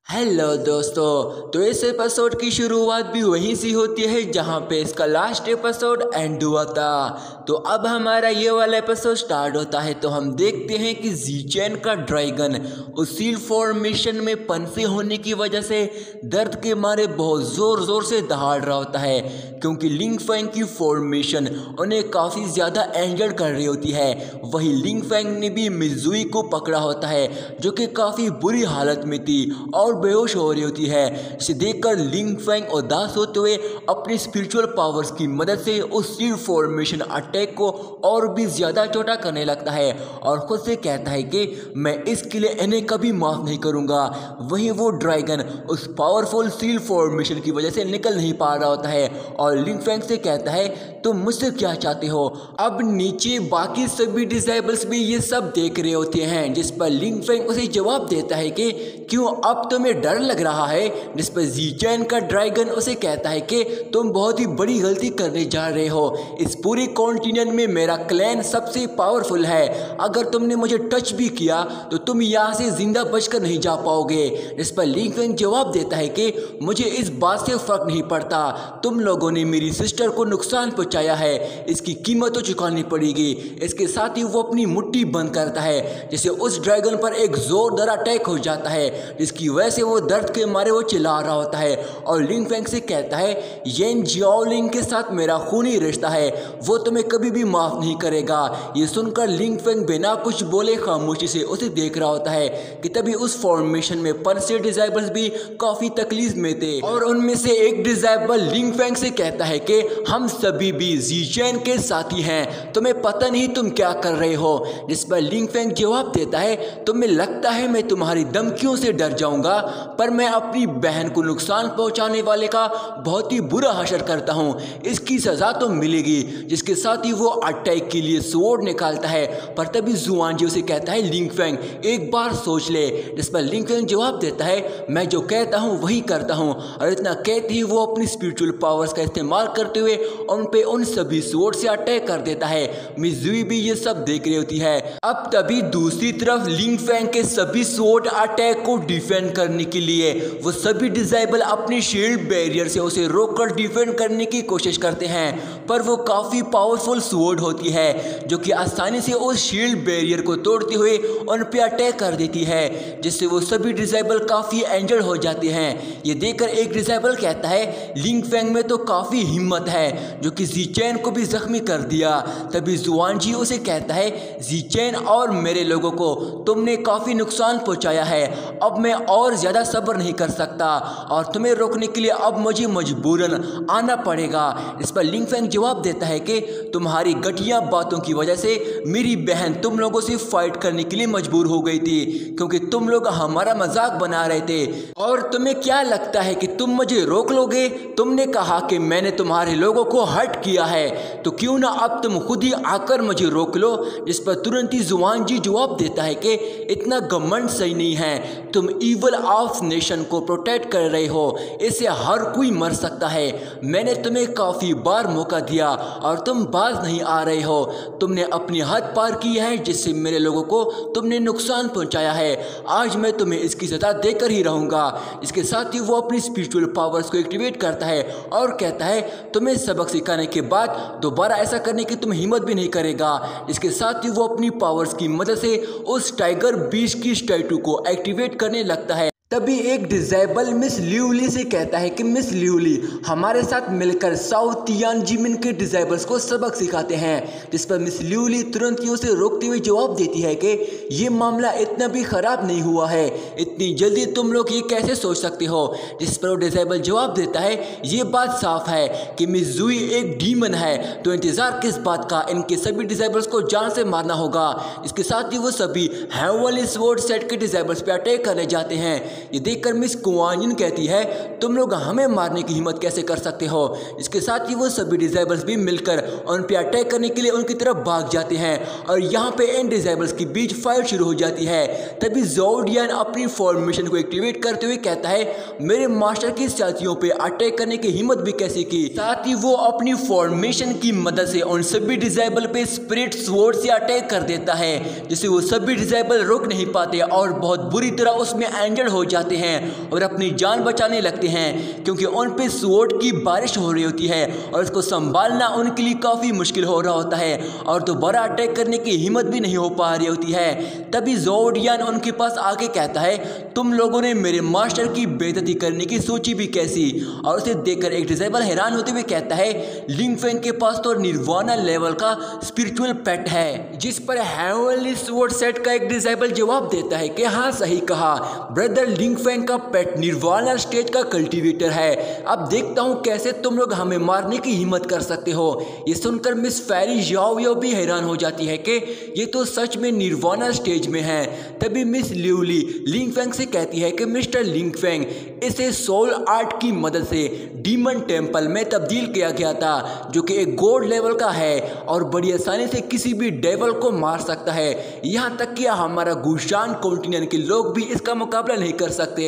Hello दोस्तों, तो इस एपिसोड की शुरुआत भी वहीं से होती है जहां पे इसका लास्ट एपिसोड एंड हुआ था। तो अब हमारा ये वाला एपिसोड स्टार्ट होता है तो हम देखते हैं कि ज़ीचेन का ड्रैगन उस सील फॉर्मेशन में फंसे होने की वजह से दर्द के मारे बहुत ज़ोर ज़ोर से दहाड़ रहा होता है, क्योंकि लिंग फैंग की फॉर्मेशन उन्हें काफ़ी ज़्यादा एंजर कर रही होती है। वही लिंग फैंग ने भी मिजुई को पकड़ा होता है जो कि काफ़ी बुरी हालत में थी और बेहोश हो रही होती है। इसे देखकर लिंग फैंग उदास होते हुए अपनी स्पिरिचुअल पावर्स की मदद से उस सील फॉर्मेशन अटैक को और भी ज़्यादा छोटा करने लगता है और खुद से कहता है कि मैं इसके लिए इन्हें कभी माफ़ नहीं करूँगा। वहीं वो ड्रैगन उस पावरफुल सील फॉर्मेशन की वजह से निकल नहीं पा रहा होता है और लिंग फैंग से कहता है तुम मुझसे क्या चाहते हो। अब नीचे बाकी सभी डिसेबल्स भी ये सब देख रहे होते हैं, जिस पर लिंग फैंग उसे जवाब देता है कि क्यों अब तुम्हें डर लग रहा है। जिस पर ज़ीचेन का ड्रैगन उसे कहता है कि तुम बहुत ही बड़ी गलती करने जा रहे हो। इस पूरे कॉन्टिनेंट में मेरा क्लैन सबसे पावरफुल है, अगर तुमने मुझे टच भी किया तो तुम यहाँ से जिंदा बचकर नहीं जा पाओगे। जिस पर लिंग फैंग जवाब देता है कि मुझे इस बात से फर्क नहीं पड़ता, तुम लोगों ने मेरी सिस्टर को नुकसान पहुँचाया है, इसकी कीमत तो चुकानी पड़ेगी। इसके साथ ही वो अपनी मुट्ठी बंद करता है जिससे उस ड्रैगन पर एक जोरदार अटैक हो जाता है, जिसकी वजह से वो दर्द के मारे वो चिल्ला रहा होता है और लिंग फैंग से कहता है येन जियाओलिंग के साथ मेरा खूनी रिश्ता है, वो तुम्हें कभी भी माफ नहीं करेगा। ये सुनकर लिंग फैंग बिना कुछ बोले खामोशी से उसे देख रहा होता है कि तभी उस फॉर्मेशन में फंसे डिसेबल्स भी काफी तकलीफ में थे और उनमें से एक डिसेबल लिंग फैंग से कहता है कि हम सभी भी ज़ीचेन के साथी हैं, तुम्हें पता नहीं तुम क्या कर रहे हो। जिस पर लिंग फैंग जवाब देता है तुम्हें लगता है मैं तुम्हारी धमकियों से डर जाऊंगा, पर मैं अपनी बहन को नुकसान पहुंचाने वाले का बहुत ही बुरा हशर करता हूं, इसकी सजा तो मिलेगी। जिसके साथ ही वो अटैक के लिए स्वॉर्ड निकालता है, पर तभी जुआनजी उसे कहता है लिंग फैंग एक बार सोच ले। जिस पर लिंग फैंग जवाब देता है मैं जो कहता हूं वही करता हूं, और इतना कहते ही वो अपनी स्पिरिचुअल पावर्स का इस्तेमाल करते हुए उन सभी स्वॉर्ड से अटैक कर देता है। मिजुई भी ये सब देख रही होती है। अब तभी दूसरी तरफ लिंग फैंग के सभी स्वॉर्ड अटैक को डिफेंड करने के लिए वो सभी डिसेबल अपनी शील्ड बैरियर से उसे रोककर डिफेंड करने की कोशिश करते हैं, पर वो काफ़ी पावरफुल स्वॉर्ड होती है जो कि आसानी से उस शील्ड बैरियर को तोड़ते हुए उन पे अटैक कर देती है, जिससे वो सभी डिसेबल काफ़ी इंजर्ड हो जाते हैं। ये देखकर एक डिसेबल कहता है लिंग फैंग में तो काफ़ी हिम्मत है जो कि ज़ीचेन को भी जख्मी कर दिया। तभी जुआनजी उसे कहता है ज़ीचेन और मेरे लोगों को तुमने काफ़ी नुकसान पहुंचाया है, अब मैं और ज़्यादा सब्र नहीं कर सकता और तुम्हें रोकने के लिए अब मुझे मजबूरन आना पड़ेगा। इस पर लिंग फैंग जवाब देता है कि तुम्हारी घटिया बातों की वजह से मेरी बहन तुम लोगों से फाइट करने के लिए मजबूर हो गई थी, क्योंकि तुम लोग हमारा मजाक बना रहे थे। और तुम्हें क्या लगता है कि तुम मुझे रोक लोगे? तुमने कहा कि मैंने तुम्हारे लोगों को हर्ट किया है, तो क्यों ना अब तुम खुद ही आकर मुझे रोक लो। जिस पर तुरंत ही जुआनजी जवाब देता है कि इतना घमंड सही नहीं है, तुम ईवल ऑफ नेशन को प्रोटेक्ट कर रहे हो, इससे हर कोई मर सकता है। मैंने तुम्हें काफ़ी बार मौका दिया और तुम बाज नहीं आ रहे हो, तुमने अपनी हद पार की है जिससे मेरे लोगों को तुमने नुकसान पहुंचाया है, आज मैं तुम्हें इसकी सजा देकर ही रहूँगा। इसके साथ ही वो अपनी स्पिरिचुअल पावर्स को एक्टिवेट करता है और कहता है तुम्हें सबक सिखाने के बाद दोबारा ऐसा करने की तुम हिम्मत भी नहीं करेगा। इसके साथ ही वो अपनी पावर्स की मदद से उस टाइगर बीस्ट की स्टैटू को एक्टिवेट करने लगता है। तभी एक डिसेबल मिस ल्यूली से कहता है कि मिस ल्यूली हमारे साथ मिलकर साउथ तियानजिमिन के डिसेबल्स को सबक सिखाते हैं। जिस पर मिस ल्यूली तुरंत ही उसे रोकते हुए जवाब देती है कि ये मामला इतना भी खराब नहीं हुआ है, इतनी जल्दी तुम लोग ये कैसे सोच सकते हो। जिस पर वो डिसेबल जवाब देता है ये बात साफ है कि मिजुई एक डीमन है, तो इंतजार किस बात का, इनके सभी डिसेबल्स को जान से मारना होगा। इसके साथ ही वो सभी हैवली स्वॉर्ड सेट के डिसेबल्स पे अटैक करने जाते हैं। ये देखकर मिस कुआनिन कहती है तुम लोग हमें मारने की हिम्मत कैसे कर सकते हो। इसके साथ ही वो सभी डिसेबल्स भी मिलकर उन पे अटैक करने के लिए उनकी तरफ भाग जाते हैं और यहाँ पे इन डिसेबल्स के बीच फाइट शुरू हो जाती है। तभी ज़ोडियन अपनी फॉर्मेशन को एक्टिवेट करते हुए कहता है मेरे मास्टर की साथियों पे अटैक करने की हिम्मत भी कैसे की। साथ ही वो अपनी फॉर्मेशन की मदद से उन सभी डिसेबल पे स्पिरिट स्वॉर्ड से अटैक कर देता है, जिससे वो सभी डिसेबल रुक नहीं पाते और बहुत बुरी तरह उसमें इंजर्ड हो जाते हैं और अपनी जान बचाने लगते हैं, क्योंकि उन पे स्वॉर्ड की बारिश हो रही होती है और इसको संभालना उनके लिए काफ़ी मुश्किल हो रहा होता है और दोबारा अटैक करने की हिम्मत भी नहीं हो पा रही होती है। तभी ज़ोर्डियन उनके पास आके कहता है, तुम लोगों ने मेरे मास्टर की बेइज्जती करने की सोची भी कैसी। और उसे देखकर एक डिसेबल हैरान होते हुए कहता है, लिंग फेंग के पास तो निर्वाणा लेवल का स्पिरिचुअल पेट है। जिस पर हेवनली स्वॉर्ड सेट का एक डिसेबल जवाब देता है कि हाँ सही कहा, ब्रदर लिंग फेंग का पेट निर्वाणा स्टेज का कल्टीवेटर है। अब देखता हूँ कैसे तुम लोग हमें मारने की हिम्मत कर सकते हो। ये सुनकर मिस फेरी याओ याओ भी हैरान हो जाती है कि ये तो सच में निर्वाणा स्टेज में है। तभी मिस लिउली लिंग फेंग से कहती है कि मिस्टर लिंग फेंग, इसे सोल आर्ट की मदद से डीमन टेम्पल में तब्दील किया गया था, जो कि एक गॉड लेवल का है और बड़ी आसानी से किसी भी डेवल को मार सकता है। यहाँ तक कि हमारा गुशान कॉन्टिनेंट के लोग भी इसका मुकाबला नहीं कर सकते।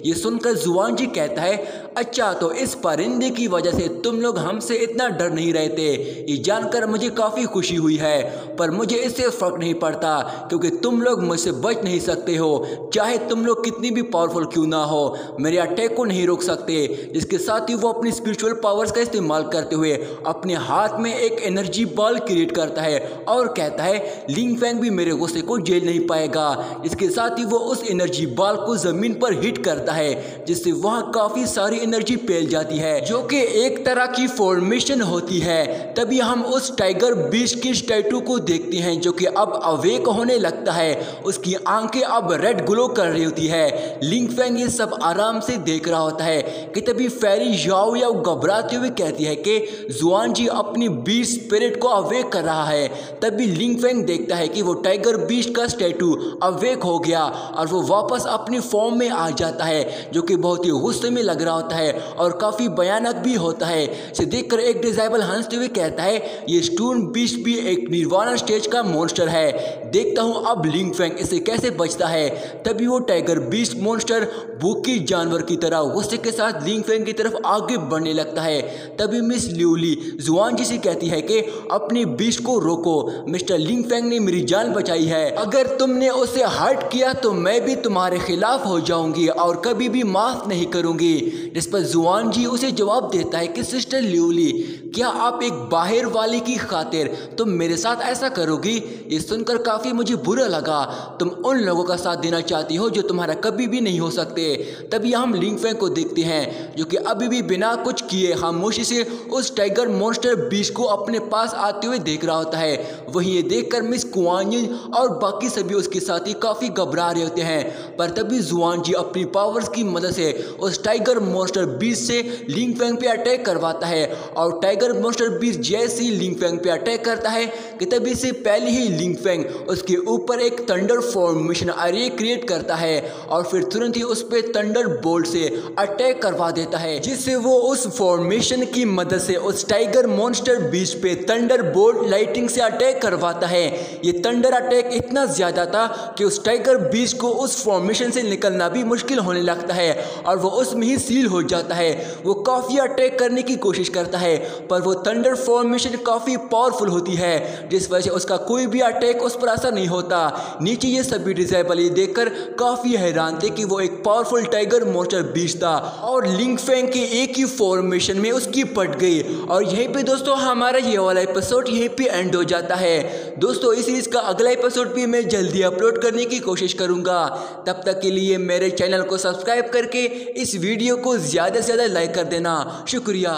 ये सुनकर जुआनजी कहता है, अच्छा तो इस परिंदे की वजह से तुम लोग हमसे इतना डर नहीं रहते। ये जानकर मुझे काफ़ी खुशी हुई है, पर मुझे इससे फर्क नहीं पड़ता क्योंकि तुम लोग मुझसे बच नहीं सकते हो। चाहे तुम लोग कितनी भी पावरफुल क्यों ना हो, मेरे अटैक को नहीं रोक सकते। जिसके साथ ही वो अपनी स्पिरिचुअल पावर्स का इस्तेमाल करते हुए अपने हाथ में एक एनर्जी बॉल क्रिएट करता है और कहता है, लिंग फेंग भी मेरे गुस्से को झेल नहीं पाएगा। इसके साथ ही वो उस एनर्जी बॉल को जमीन पर हिट करता है, जिससे वहां काफी सारी एनर्जी फैल जाती है, जो कि एक तरह की फॉर्मेशन होती है। तभी हम उस टाइगर बीस्ट की स्टैटू को देखते हैं, जो कि अब अवेक होने लगता है। उसकी आंखें अब रेड ग्लो कर रही होती है। लिंग फेंग ये सब आराम से देख रहा होता है कि तभी फेरी याओ याओ घबराते हुए कहती है कि जुआनजी अपनी बीस्ट स्पिरिट को अवेक कर रहा है। तभी लिंग फेंग देखता है कि वो टाइगर बीस्ट का स्टैटू अवेक हो गया और वो वापस अपनी फॉर्म में आ जाता है, जो कि बहुत ही गुस्से में लग रहा होता है और काफी भयानक भी होता है। इसे देखकर एक डिसेबल हंसते हुए कहता है, ये स्टोन बीस्ट भी एक निर्वाणा स्टेज का मॉन्स्टर है। देखता हूँ अब लिंग फेंग इसे कैसे बचता है। तभी वो टाइगर बीस्ट मॉन्स्टर भूखी जानवर की तरह गुस्से के साथ लिंग फेंग की तरफ आगे बढ़ने लगता है। तभी मिस लिउली जुआनजी से कहती है कि अपनी बीस्ट को रोको, मिस्टर लिंग फेंग ने मेरी जान बचाई है। अगर तुमने उसे हर्ट किया तो मैं भी तुम्हारे खिलाफ हो जाऊंगी और कभी भी माफ नहीं करूंगी। जिस पर जुआनजी उसे जवाब देता है कि सिस्टर लिउली, क्या आप एक बाहर वाले की खातिर तुम मेरे साथ ऐसा करोगी? ये सुनकर काफी मुझे बुरा लगा। तुम उन लोगों का साथ देना चाहती हो जो तुम्हारा कभी भी नहीं हो सकते। तभी हम लिंग फेंग को देखते हैं, जो कि अभी भी बिना कुछ किए खामोशी से उस टाइगर मॉन्स्टर बीस्ट को अपने पास आते हुए देख रहा होता है। वहीं ये देखकर मिस कुआनजिन और बाकी सभी उसके साथी काफी घबरा रहे होते हैं। पर तभी जुआनजी अपनी पावर्स की मदद से उस टाइगर मॉन्स्टर बीस्ट से लिंग फेंग पे अटैक करवाता है और टाइगर मॉन्स्टर बीस्ट जैसे ही लिंग फेंग पे अटैक करता है कि तभी से पहले ही लिंग फेंग उसके ऊपर एक थंडर फॉर्मेशन एरे क्रिएट करता है और फिर तुरंत ही उस पे थंडर बोल्ट से अटैक करवा देता है, जिससे वो उस फॉर्मेशन की मदद से उस टाइगर मॉन्स्टर बीस्ट पे थंडर बोल्ट लाइटिंग से अटैक करवाता है। ये थंडर अटैक इतना ज्यादा था कि उस टाइगर बीस्ट को उस फॉर्मेशन से निकलना भी मुश्किल होने लगता है और वो उसमें ही सील हो जाता है। वो काफी अटैक करने की कोशिश करता है, पर वो थंडर फॉर्मेशन काफी पावरफुल होती है, जिस वजह से उसका कोई भी अटैक उस पर असर नहीं होता। नीचे ये सभी डिसेबल ये देखकर काफी हैरान थे कि वो एक पावरफुल टाइगर मॉन्स्टर बीस्ट था और लिंग फेंग के एक ही फॉर्मेशन में उसकी पट गई। और यहीं पे दोस्तों हमारा ये वाला एपिसोड यहीं पे एंड हो जाता है। दोस्तों इस सीरीज का अगला एपिसोड भी मैं जल्दी अपलोड करने की कोशिश करूंगा। तब तक के लिए मेरे चैनल को सब्सक्राइब करके इस वीडियो को ज़्यादा से ज़्यादा लाइक कर देना। शुक्रिया।